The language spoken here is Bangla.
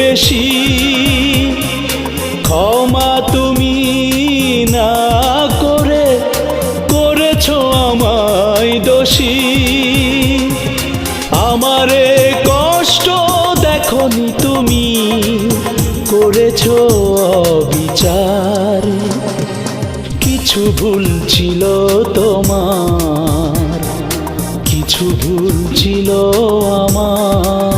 বেশি। ক্ষমা তুমি না করে করেছো আমায় দোষী। আমারে কষ্ট দেখনি তুমি, করেছো অবিচার। কিছু ভুল ছিল তোমার, কিছু ভুল ছিল আমার।